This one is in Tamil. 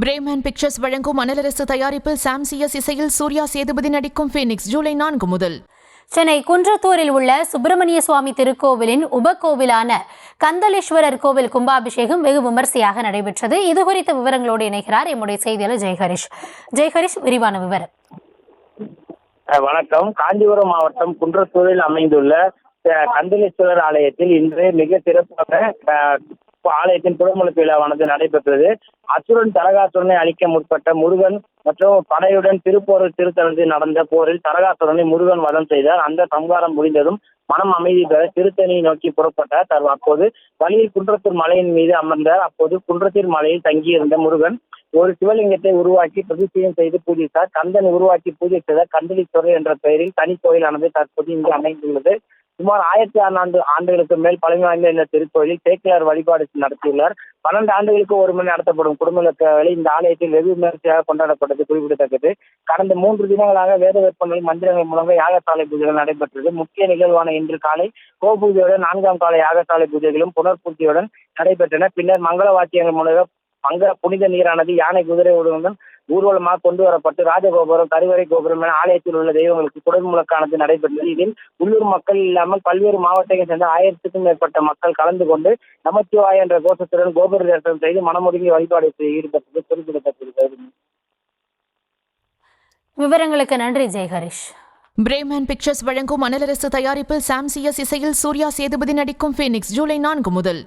பிரேமன் பிக்சர்ஸ் வழங்கும் அனலரசு தயாரிப்பில் சாம் சிஎஸ் இசையில் சூர்யா சேதுபதி நடிக்கும் ஃபீனிக்ஸ் ஜூலை 4 முதல். சென்னை குன்றத்தூரில் உள்ள சுப்பிரமணிய சுவாமி திருக்கோவிலின் உபகோவிலான கந்தலேஸ்வரர் கோவில் கும்பாபிஷேகம் வெகு விமர்சையாக நடைபெற்றது. இதுகுறித்த விவரங்களோடு இணைகிறார் எம்முடைய செய்தியாளர் ஜெயஹரிஷ். ஜெயஹரிஷ், விரிவான விவரம். வணக்கம். காஞ்சிபுரம் மாவட்டம் குன்றத்தூரில் அமைந்துள்ள கந்தலேஸ்வரர் ஆலயத்தில் இன்று மிக சிறப்பாக ஆலயத்தின் குடமுழுக்கு விழாவானது நடைபெற்றது. அசுரன் தரகாசுரனை அழிக்க முற்பட்ட முருகன் மற்றும் படையுடன் திருப்போரூர் திருத்தலத்தில் நடந்த போரில் தரகாசுரனை முருகன் வதம் செய்தார். அந்த சம்ஹாரம் முடிந்ததும் மனம் அமைதி பெற திருத்தணியை நோக்கி புறப்பட்டார். அப்போது வழியில் குன்றத்தூர் மலையின் மீது அமர்ந்தார். அப்போது குன்றத்தூர் மலையில் தங்கியிருந்த முருகன் ஒரு சிவலிங்கத்தை உருவாக்கி பிரதிஷ்டையும் செய்து பூஜித்தார். கந்தன் உருவாக்கி பூஜித்ததால் கந்தலீஸ்வரர் என்ற பெயரில் தனி கோயிலானது தற்போது இங்கு அமைந்துள்ளது. சுமார் 1600 ஆண்டுகளுக்கு மேல் பழமை வாய்ந்த இந்த திருக்கோயிலில் சேக்கிழார் வழிபாடு நடத்தியுள்ளார். 12 ஆண்டுகளுக்கு ஒரு முறை நடத்தப்படும் குடமுழுக்கு இந்த ஆலயத்தில் வெகு விமர்சையாக கொண்டாடப்பட்டது குறிப்பிடத்தக்கது. கடந்த 3 தினங்களாக வேத வெப்பங்கள் மந்திரங்கள் மூலமாக யாகசாலை பூஜைகள் நடைபெற்றது. முக்கிய நிகழ்வான இன்று காலை கோபூஜையுடன் 4ஆம் கால யாகசாலை பூஜைகளும் புனர்பூஜையுடன் நடைபெற்றன. பின்னர் மங்கள வாத்தியங்கள் மூலம் புனித நீரானது யானை குதிரை உடன் ஊர்வலமாக கொண்டு வரப்பட்டு ராஜகோபுரம், கருவறை கோபுரம் என ஆலயத்தில் உள்ள தெய்வங்களுக்கு குடமுழுக்கானது நடைபெற்றது. இதில் உள்ளூர் மக்கள் இல்லாமல் பல்வேறு மாவட்டங்களை சேர்ந்த 1000க்கும் மேற்பட்ட மக்கள் கலந்து கொண்டு நமச்சிவாய என்ற கோஷத்துடன் கோபுர தரிசனம் செய்து மனமுருகி வழிபாடு ஈடுபட்டது குறிப்பிடத்தக்கது. விவரங்களுக்கு நன்றி ஜெயஹரிஷ். பிரேமன் பிக்சர்ஸ் வழங்கும் அனலரசு தயாரிப்பில் சாம் சிஎஸ் இசையில் சூர்யா சேதுபதி நடிக்கும் ஃபீனிக்ஸ் ஜூலை 4 முதல்.